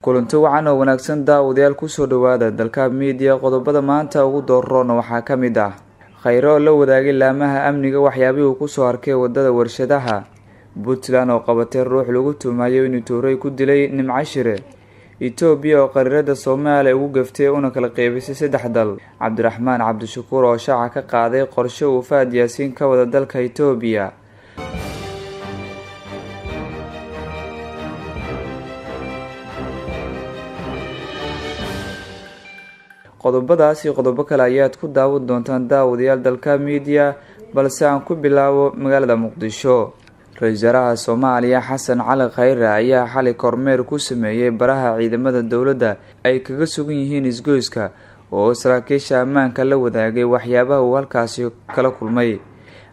kulanti wacan oo wanaagsan daawadayaal ku soo dhawaada dalka media qodobada maanta ugu doorroona waxaa ka mid ah khayro la wadaagay laamaha amniga waxyaabihii uu ku soo arkay wadada warshadaha Puntland oo qabatay ruux lagu tuumayo inuu tooray ku dilay Nimcashire Ethiopia oo qariirada Soomaaliya ugu gaftay una kala qaybisay saddex dal Cabdiraxmaan Cabdishakuur oo shaaca ka qaaday qorshe uu Faad Yaasiin ka wada dalka Ethiopia qodobadaas iyo qodobo kale ayaad ku daawan doontaan daawadayaal dalka media balse aan ku bilaabo magaalada Muqdisho Ra'iisul Wasaaraha Soomaaliya Xasan Cali Khayre ayaa xalay kormeer ku sameeyay baraha ciidamada dawladda ay kaga sugan yihiin isgoyska oo saraakiisha ammaanka la wadaagay waxyaabaha uu halkaasi kala kulmay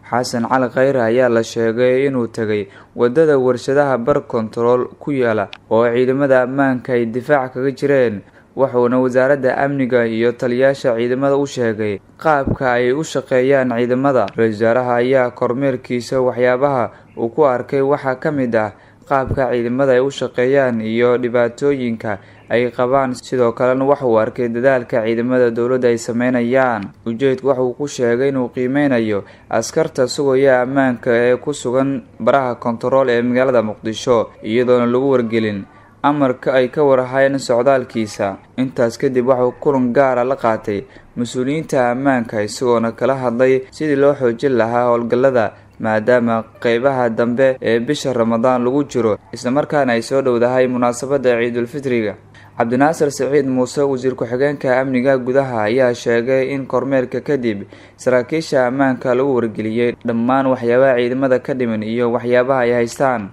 Xasan Cali Khayre ayaa la sheegay inuu tagay wadada warshadaha bar control ku yaala oo ciidamada ammaanka ay difaac kaga jireen waxaana wasaaradda amniga iyo taliyaasha ciidamada u sheegay qaabka ay u shaqeeyaan ciidamada Ra'iisul Wasaaraha ayaa kormeerkiisa waxyaabaha uu ku arkay waxa ka mid ah qaabka ciidamada ay u shaqeeyaan iyo dhibaatooyinka ay qabaan sidoo kalena waxa uu arkay dadaalka ciidamada dawladda ay sameynayaan ujeedku waxa uu ku sheegay inuu qiimeynayo askarta sugaya ammaanka ee ku sugan baraha control ee magaalada Muqdisho iyadoona lagu wargelin amarka ay ka warhayeen socdaalkiisa intaas kadib waxa uu kulan gaar ah la qaatay mas'uuliyiinta ammaanka isagoona kala hadlay sidii loo xoojin lahaa howlgallada maadaama qaybaha dambe ee bisha Ramadaan lagu jiro isla markaana ay soo dhowdahay munaasabada Ciidul Fitriga Cabdinaasir Saciid Muuse wasiir ku-xigeenka amniga gudaha ayaa sheegay in kormeerka kadib saraakiisha ammaanka lagu wargeliyay dhammaan waxyaabaha ciidamada ka dhiman iyo waxyaabaha ay haystaan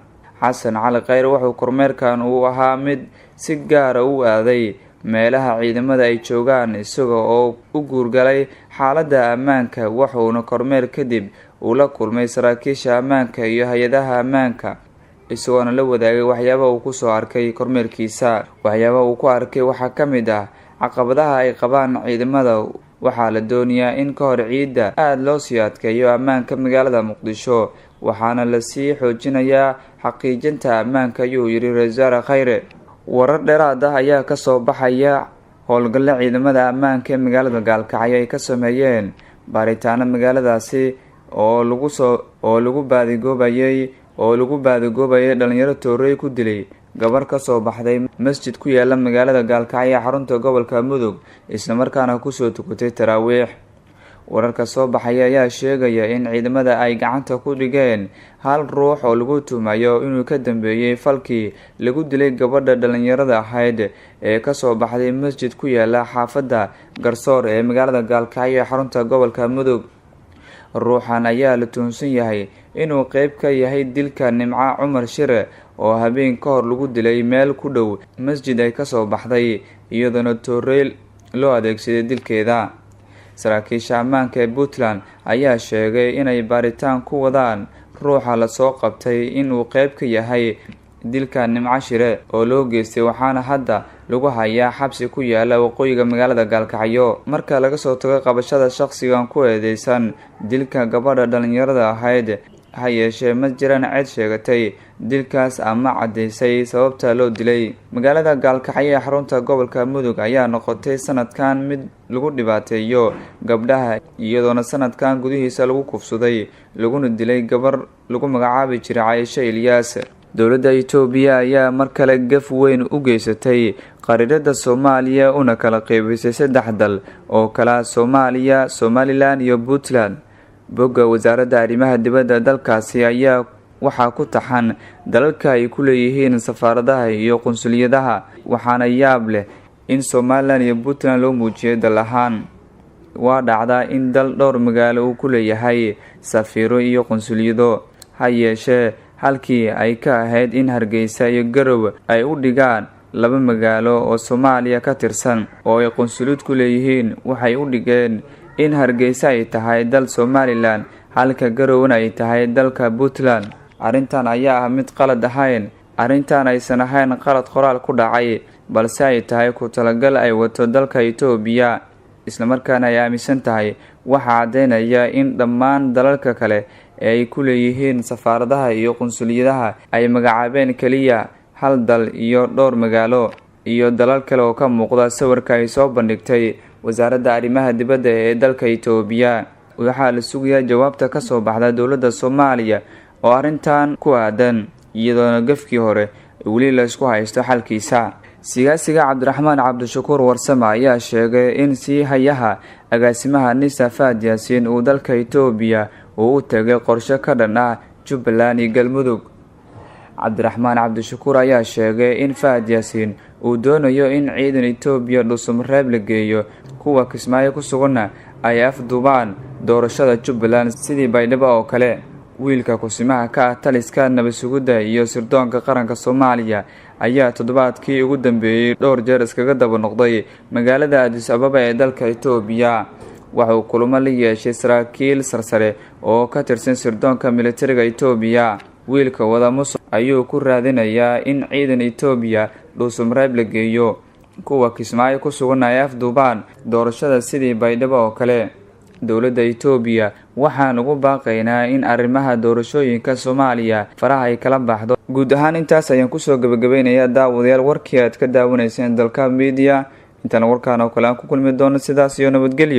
Xasan Cali Khayre wuxuu kormeerkan uu ahaa mid si gaar ah u aaday meelaha ciidamada ay joogaan isaga oo u guurgalay xaaladda ammaanka wuxuuna kormeer kadib uu la kulmay saraakiisha ammaanka iyo hay'adaha ammaanka isagoona la wadaagay waxyaabaha uu ku soo arkay kormeerkiisa waxyaabaha uu ku arkay waxaa ka mid ah caqabadaha ay qabaan ciidamada waxaa la doonayaa in ka hor ciidda aad loo sii adkeeyo ammaanka magaalada Muqdisho waxaana la sii xoojinayaa xaqiijinta ammaanka ayuu yiri Ra'iisul Wasaare Khayre warar dheeraad ah ayaa ka soo baxaya howlgallada ciidamada ammaanka ee magaalada Gaalkacyo ay ka sameeyeen baaritaano magaaladaasi oo lagu baadigoobayay dhalinyaro tooray ku dilay gabar ka soo baxday masjid ku yaala magaalada Gaalkacyo xarunta gobolka Mudug isla markaana ku soo tukatay taraawiix wararka soo baxaya ayaa sheegaya in ciidamada ay gacanta ku dhigeen hal ruux oo lagu tuumayo inuu ka dambeeyay falkii lagu dilay gabadha dhalinyarada ahayd ee ka soo baxday masjid ku yaala xaafadda Garsoor ee magaalada Gaalkacyo xarunta gobolka Mudug ruuxan ayaa la tuhunsan yahay inuu qayb ka yahay dilka Nimca Cumar Shire oo habeen ka hor lagu dilay meel ku dhow masjid ay ka soo baxday iyadoo tooray loo adeegsaday dilkeeda saraakiisha ammaanka ee Puntland ayaa sheegay inay baaritaan ku wadaan ruuxa la soo qabtay inuu qayb ka yahay dilka Nimcashire oo loo geystay waxaana hadda lagu hayaa xabsi ku yaala waqooyiga magaalada Gaalkacyo marka laga soo tago qabashada shakhsigan ku eedeysan dilka gabadha dhalinyarada ahayd ha yeeshee ma jiraan cid sheegatay dilkaas ama cadeysay sababta loo dilay magaalada Gaalkacyo xarunta gobolka Mudug ayaa noqotay sanadkan mid lagu dhibaateeyo gabdhaha iyadoona sanadkan gudihiisa lagu kufsaday laguna dilay gabar lagu magacaabi jiray Caaisha Ilyas dawladda Ethiopia ayaa mar kale gaf weyn u geysatay qariirada Soomaaliya una kala qaybisay saddex dal oo kala Soomaaliya, Somaliland iyo Puntland bogga wasaaradda arrimaha dibadda dalkaasi ayaa waxaa ku taxan dalalka ay ku leeyihiin safaaradaha iyo qunsuliyadaha waxaana yaab leh in Somaliland iyo Puntland loo muujiyay dal ahaan waa dhacda in dal dhowr magaalo uu ku leeyahay safiiro iyo qunsuliyado ha yeeshee halkii ay ka ahayd in Hargeysa iyo Garowe ay u dhigaan laba magaalo oo Soomaaliya ka tirsan oo ay qunsuliyad ku leeyihiin waxay u dhigeen in Hargeysa ay tahay dal Somaliland halka Garowe ay tahay dalka Puntland arrintan ayaa ah mid qalad ahayn arrintan aysan ahayn qalad qoraal ku dhacay balse ay tahay ku talagal ay wato dalka Ethiopia isla markaana ay aaminsan tahay waxa cadeynaya in dhammaan dalalka kale ay ku leeyihiin safaaradaha iyo qunsuliyadaha ay magacaabeen kaliya hal dal iyo dhowr magaalo iyo dalal kale oo ka muuqda sawirka ay soo bandhigtay wasaaradda arrimaha dibadda ee dalka Itoobiya. Waxaa la sugayaa jawaabta ka soo baxda dowladda Soomaaliya oo arrintan ku aadan, iyadoona gafkii hore weli la isku haysto xalkiisa. siyaasiga Cabdiraxmaan Cabdishakuur Warsame ayaa sheegay in si hayaha agaasimaha NISA Fahad Yaasiin uu dalka Itoobiya uu u tagay qorshe ka dhan ah Jubbaland iyo Galmudug. Cabdiraxmaan Cabdishakuur ayaa sheegay in Fahad Yaasiin uu doonayo in ciidan Itoobiya Dhuusamareeb la geeyo, kuwa Kismaayo ku suganna ay afduubaan doorashada Jubbaland sidii Baydhabo oo kale. wiilka kusimaha ka ah taliska nabad sugidda iyo sirdoonka qaranka Soomaaliya ayaa toddobaadkii ugu dambeeyay dhowr jeer iskaga daba noqday magaalada Addis Ababa ee dalka Itoobiya. waxa uu kulamo la yeeshay saraakiil sarsare oo ka tirsan sirdoonka militariga Itoobiya. wiilka wada musuq ayuu ku raadinayaa in ciidan Itoobiya Dhuusamareeb la geeyo, kuwa Kismaayo ku sugan ay afduubaan doorashada sidii Baydhabo oo kale. dowladda Itoobiya waxaan ugu baaqaynaa in arrimaha doorashooyinka Soomaaliya faraha ay kala baxdo. guud ahaan intaas ayaan kusoo gabagabeynayaa daawadayaal warkii aad ka daawanayseen dalka media. intaan warkaan oo kale aan ku kulmi doono sidaas iyo nabadgelyo.